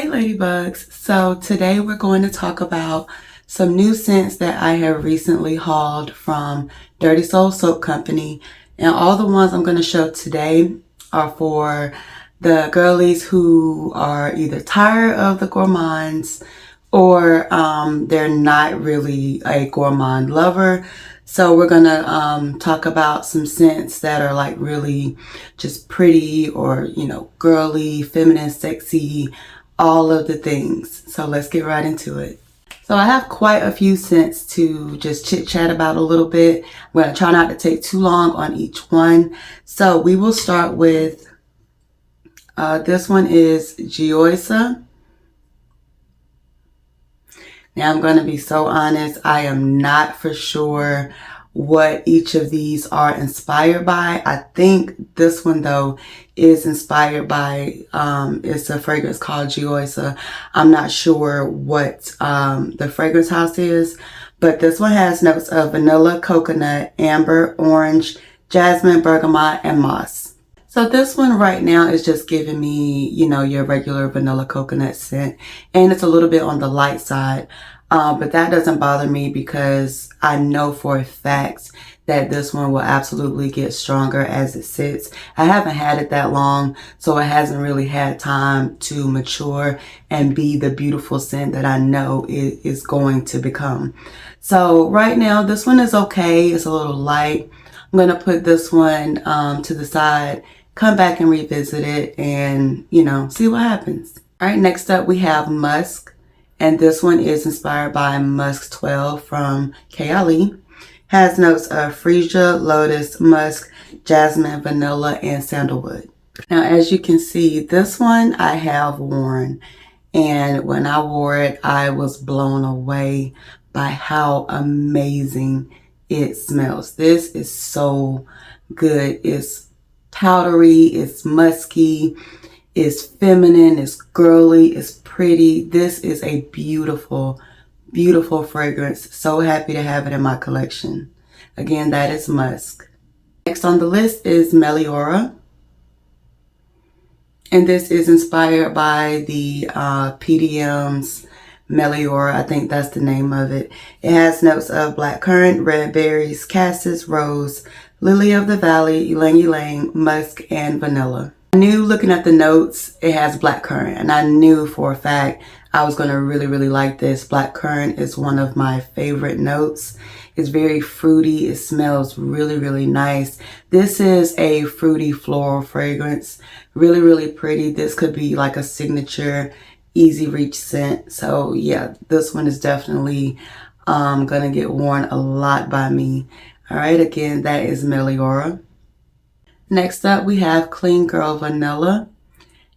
Hey ladybugs, so today we're going to talk about some new scents that I have recently hauled from Dirty Soul Soap Company, and all the ones I'm going to show today are for the girlies who are either tired of the gourmands or they're not really a gourmand lover. So we're going to talk about some scents that are like really just pretty or, girly, feminine, sexy, all of the things. So let's get right into it. So I have quite a few scents to just chit chat about a little bit. I'm going to try not to take too long on each one. So we will start with, this one is Gioisa. Now I'm going to be so honest, I am not for sure what each of these are inspired by. I think this one though is inspired by, it's a fragrance called Gioisa. I'm not sure what the fragrance house is, but this one has notes of vanilla, coconut, amber, orange, jasmine, bergamot, and moss. So this one right now is just giving me, your regular vanilla coconut scent, and it's a little bit on the light side. But that doesn't bother me because I know for a fact that this one will absolutely get stronger as it sits. I haven't had it that long, so it hasn't really had time to mature and be the beautiful scent that I know it is going to become. So right now, this one is okay. It's a little light. I'm going to put this one to the side, come back and revisit it and, see what happens. All right, next up we have Musk. And this one is inspired by Musk 12 from Kayali. Has notes of freesia, lotus, musk, jasmine, vanilla, and sandalwood. Now, as you can see, this one I have worn. And when I wore it, I was blown away by how amazing it smells. This is so good. It's powdery, it's musky, it's feminine, it's girly, it's pretty. This is a beautiful, beautiful fragrance. So happy to have it in my collection. Again, that is Musk. Next on the list is Meliora. And this is inspired by the PDM's Meliora. I think that's the name of it. It has notes of blackcurrant, red berries, cassis, rose, lily of the valley, ylang ylang, musk, and vanilla. I knew looking at the notes, it has blackcurrant, and I knew for a fact I was going to really, really like this. Blackcurrant is one of my favorite notes. It's very fruity. It smells really, really nice. This is a fruity floral fragrance. Really, really pretty. This could be like a signature easy reach scent. So yeah, this one is definitely going to get worn a lot by me. All right, again, that is Meliora. Next up, we have Clean Girl Vanilla,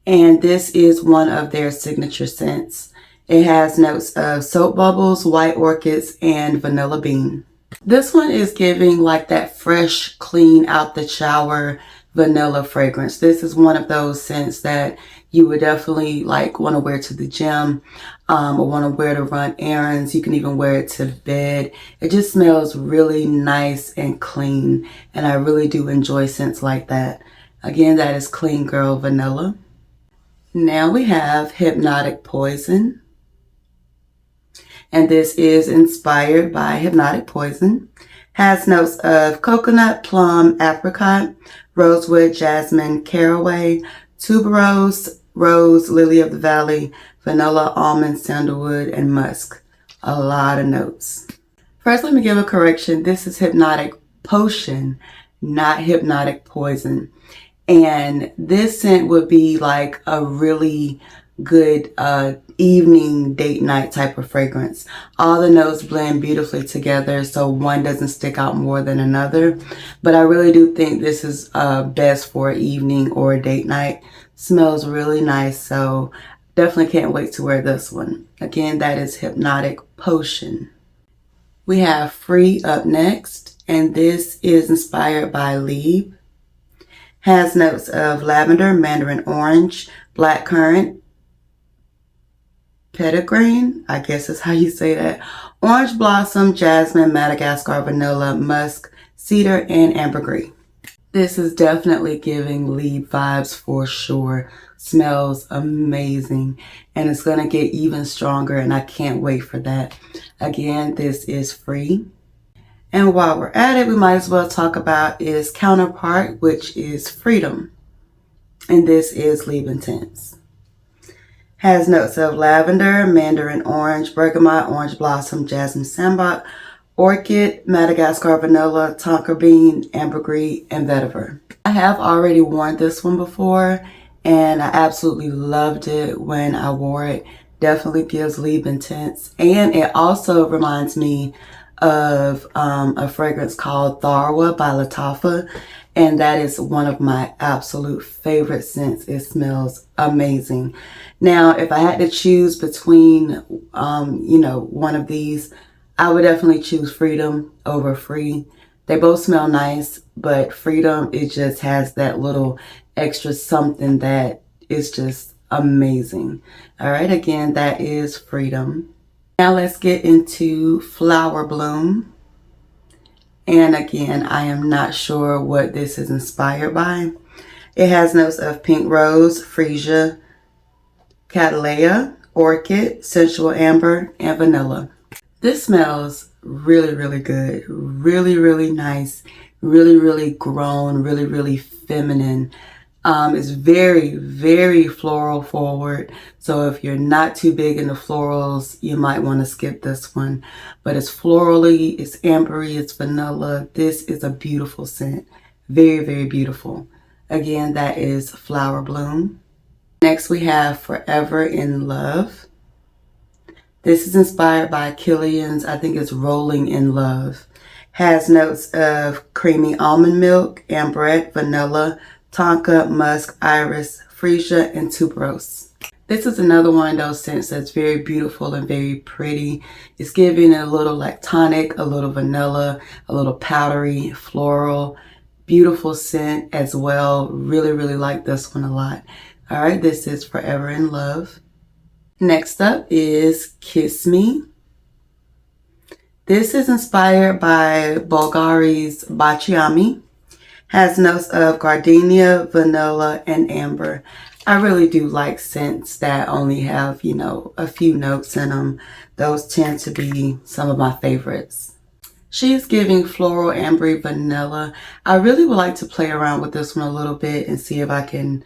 and this is one of their signature scents. It has notes of soap bubbles, white orchids, and vanilla bean. This one is giving like that fresh, clean out the shower vanilla fragrance. This is one of those scents that you would definitely like want to wear to the gym or want to wear to run errands. You can even wear it to bed. It just smells really nice and clean, and I really do enjoy scents like that. Again, that is Clean Girl Vanilla. Now we have Hypnotic Poison, and this is inspired by Hypnotic Poison. Has notes of coconut, plum, apricot, rosewood, jasmine, caraway, tuberose, rose, lily of the valley, vanilla, almond, sandalwood, and musk. A lot of notes. First, let me give a correction. This is Hypnotic Potion, not Hypnotic Poison. And this scent would be like a really good evening date night type of fragrance. All the notes blend beautifully together, so one doesn't stick out more than another. But I really do think this is best for evening or date night. Smells really nice, so definitely can't wait to wear this one. Again, that is Hypnotic Potion. We have Free up next, and this is inspired by Lieb. Has notes of lavender, mandarin orange, blackcurrant, petitgrain, I guess is how you say that, orange blossom, jasmine, Madagascar vanilla, musk, cedar, and ambergris. This is definitely giving lead vibes for sure. Smells amazing, and it's going to get even stronger, and I can't wait for that. Again, this is free. And while we're at it, we might as well talk about its counterpart, which is Freedom. And this is Leave Intense. Has notes of lavender, mandarin orange, bergamot, orange blossom, jasmine sambac, orchid, Madagascar vanilla, tonka bean, ambergris, and vetiver. I have already worn this one before, and I absolutely loved it when I wore it. Definitely gives Leave Intense. And it also reminds me of a fragrance called Tharwa by Lattafa, and that is one of my absolute favorite scents. It smells amazing. Now, if I had to choose between, one of these, I would definitely choose Freedom over Free. They both smell nice, but Freedom, it just has that little extra something that is just amazing. All right, again, that is Freedom. Now let's get into Flower Bloom. And again, I am not sure what this is inspired by. It has notes of pink rose, freesia, cattleya, orchid, sensual amber, and vanilla. This smells really, really good. Really, really nice. Really, really grown. Really, really feminine. It's very, very floral forward. So if you're not too big into florals, you might want to skip this one. But it's florally, it's ambery, it's vanilla. This is a beautiful scent. Very, very beautiful. Again, that is Flower Bloom. Next we have Forever in Love. This is inspired by Killian's, I think it's Rolling in Love. Has notes of creamy almond milk, amberette, vanilla, tonka, musk, iris, freesia, and tuberose. This is another one of those scents that's very beautiful and very pretty. It's giving a little like tonic, a little vanilla, a little powdery, floral, beautiful scent as well. Really, really like this one a lot. All right, this is Forever in Love. Next up is Kiss Me. This is inspired by Bulgari's Baciami. Has notes of gardenia, vanilla, and amber. I really do like scents that only have, a few notes in them. Those tend to be some of my favorites. She is giving floral, ambery, vanilla. I really would like to play around with this one a little bit and see if I can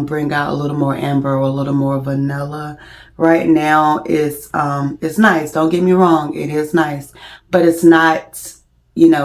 bring out a little more amber or a little more vanilla. Right now, it's nice. Don't get me wrong. It is nice, but it's not,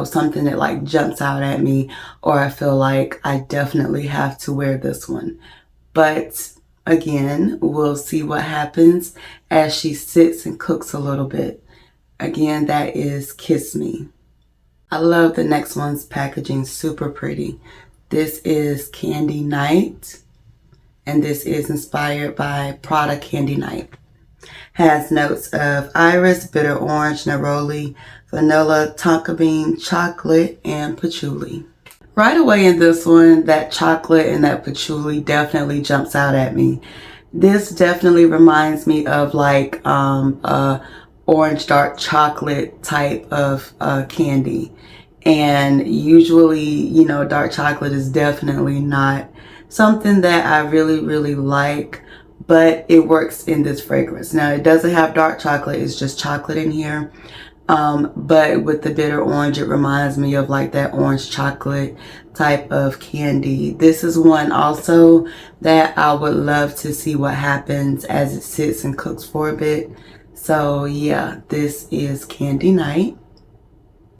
something that like jumps out at me or I feel like I definitely have to wear this one. But again, we'll see what happens as she sits and cooks a little bit. Again, that is Kiss Me. I love the next one's packaging. Super pretty. This is Candy Night. And this is inspired by Prada Candy Night. Has notes of iris, bitter orange, neroli, vanilla, tonka bean, chocolate, and patchouli. Right away in this one, that chocolate and that patchouli definitely jumps out at me. This definitely reminds me of like orange dark chocolate type of candy. And usually, dark chocolate is definitely not something that I really, really like, but it works in this fragrance. Now, it doesn't have dark chocolate. It's just chocolate in here. But with the bitter orange, it reminds me of like that orange chocolate type of candy. This is one also that I would love to see what happens as it sits and cooks for a bit. So yeah, this is Candy Night.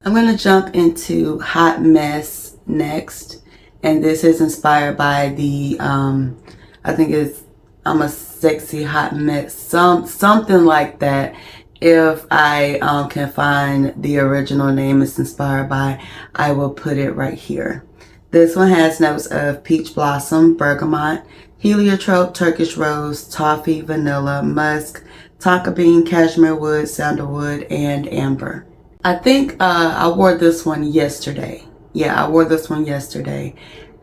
I'm going to jump into Hot Mess next. And this is inspired by the, I think it's, I'm a Sexy Hot Mess, something like that. If I can find the original name it's inspired by, I will put it right here. This one has notes of peach blossom, bergamot, heliotrope, Turkish rose, toffee, vanilla, musk, tonka bean, cashmere wood, sandalwood, and amber. I think I wore this one yesterday. Yeah, I wore this one yesterday.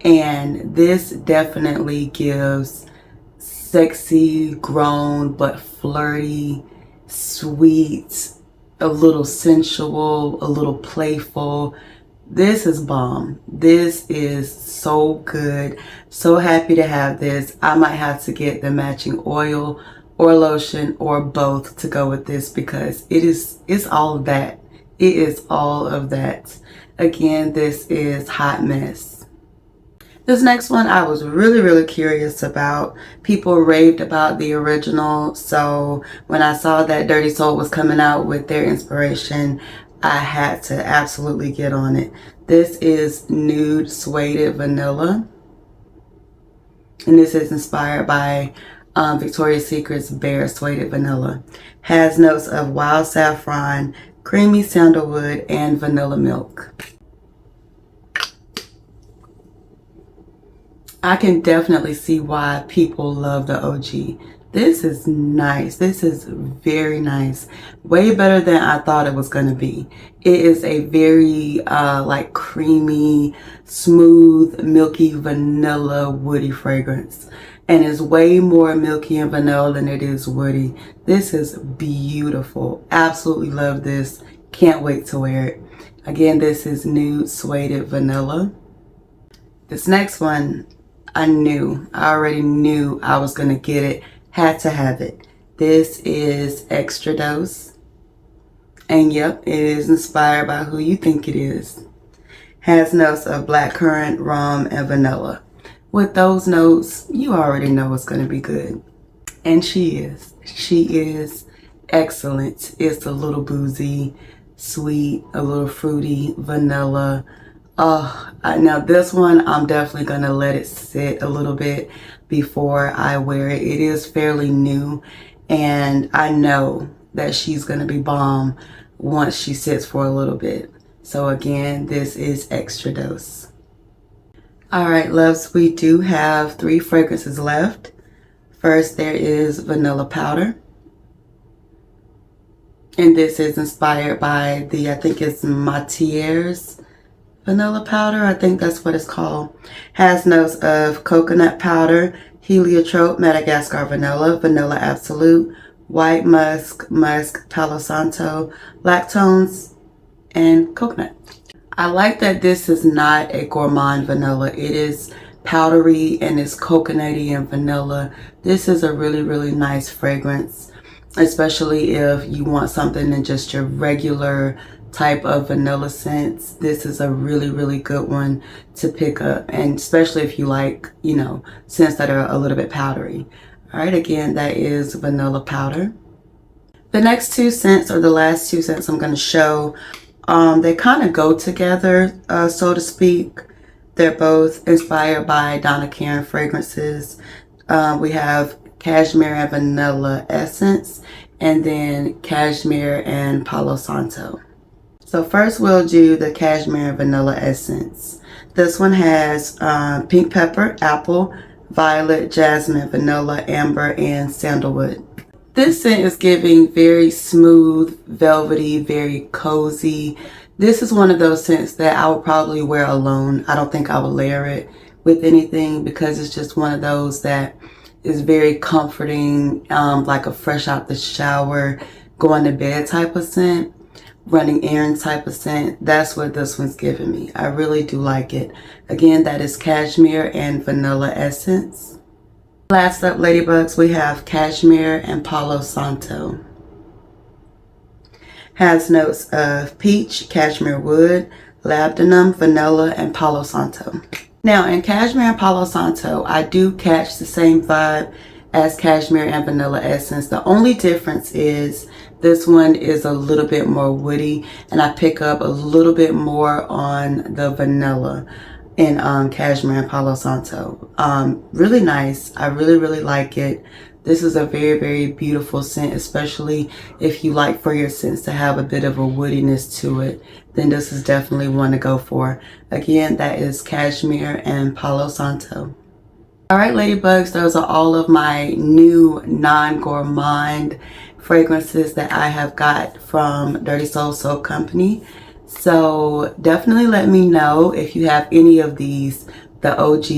And this definitely gives sexy, grown, but flirty, sweet, a little sensual, a little playful, This is bomb. This is so good. So happy to have this. I might have to get the matching oil or lotion or both to go with this because it's all of that. It is all of that. Again, this is Hot Mess. This next one I was really curious about. People raved about the original, so when I saw that Dirty Soul was coming out with their inspiration, I had to absolutely get on it. This is Nude Suede Vanilla, and this is inspired by Victoria's Secret's Bare Suede Vanilla. Has notes of wild saffron, creamy sandalwood, and vanilla milk. I can definitely see why people love the OG. This is nice. This is very nice. Way better than I thought it was going to be. It is a very like creamy, smooth, milky vanilla woody fragrance. And it's way more milky and vanilla than it is woody. This is beautiful. Absolutely love this. Can't wait to wear it. Again, this is Nude Suede Vanilla. This next one, I already knew I was going to get it. Had to have it. This is Extra Dose. And yep, it is inspired by who you think it is. Has notes of blackcurrant, rum, and vanilla. With those notes, you already know it's going to be good. And she is. She is excellent. It's a little boozy, sweet, a little fruity, vanilla. Now this one, I'm definitely going to let it sit a little bit before I wear it. It is fairly new, and I know that she's going to be bomb once she sits for a little bit. So again, this is Extra Dose. Alright, loves, we do have 3 fragrances left. First, there is Vanilla Powder. And this is inspired by I think it's Matier's Vanilla Powder. I think that's what it's called. Has notes of coconut powder, heliotrope, Madagascar vanilla, vanilla absolute, white musk, Palo Santo, lactones, and coconut. I like that this is not a gourmand vanilla. It is powdery and it's coconutty and vanilla. This is a really nice fragrance, especially if you want something than just your regular type of vanilla scents. This is a really good one to pick up, and especially if you like, you know, scents that are a little bit powdery. All right, again, that is Vanilla Powder. The next 2 scents, or the last 2 scents I'm going to show, they kind of go together, so to speak. They're both inspired by Donna Karan fragrances. We have Cashmere and Vanilla Essence, and then Cashmere and Palo Santo. So first we'll do the Cashmere and Vanilla Essence. This one has pink pepper, apple, violet, jasmine, vanilla, amber, and sandalwood. This scent is giving very smooth, velvety, very cozy. This is one of those scents that I would probably wear alone. I don't think I would layer it with anything because it's just one of those that is very comforting, like a fresh out the shower, going to bed type of scent. Running errands type of scent. That's what this one's giving me. I really do like it. Again, that is Cashmere and Vanilla Essence. Last up, ladybugs, we have Cashmere and Palo Santo. Has notes of peach, cashmere wood, labdanum, vanilla, and Palo Santo. Now in Cashmere and Palo Santo, I do catch the same vibe as Cashmere and Vanilla Essence. The only difference is this one is a little bit more woody, and I pick up a little bit more on the vanilla in Cashmere and Palo Santo. Really nice. I really like it. This is a very beautiful scent, especially if you like for your scents to have a bit of a woodiness to it. Then this is definitely one to go for. Again, that is Cashmere and Palo Santo. Alright, ladybugs, those are all of my new non-gourmand fragrances that I have got from Dirty Soul Soap Company. So definitely let me know if you have any of these, the OGs,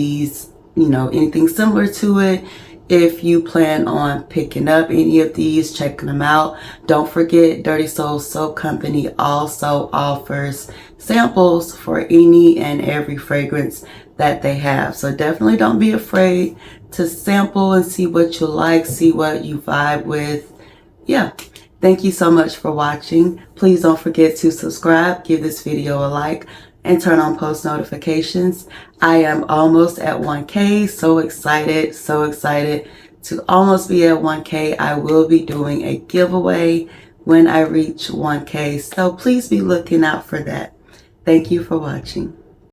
you know, anything similar to it. If you plan on picking up any of these, checking them out. Don't forget, Dirty Soul Soap Company also offers samples for any and every fragrance that they have. So definitely don't be afraid to sample and see what you like, see what you vibe with. Yeah. Thank you so much for watching. Please don't forget to subscribe, give this video a like, and turn on post notifications. I am almost at 1K. So excited to almost be at 1K. I will be doing a giveaway when I reach 1K. So please be looking out for that. Thank you for watching.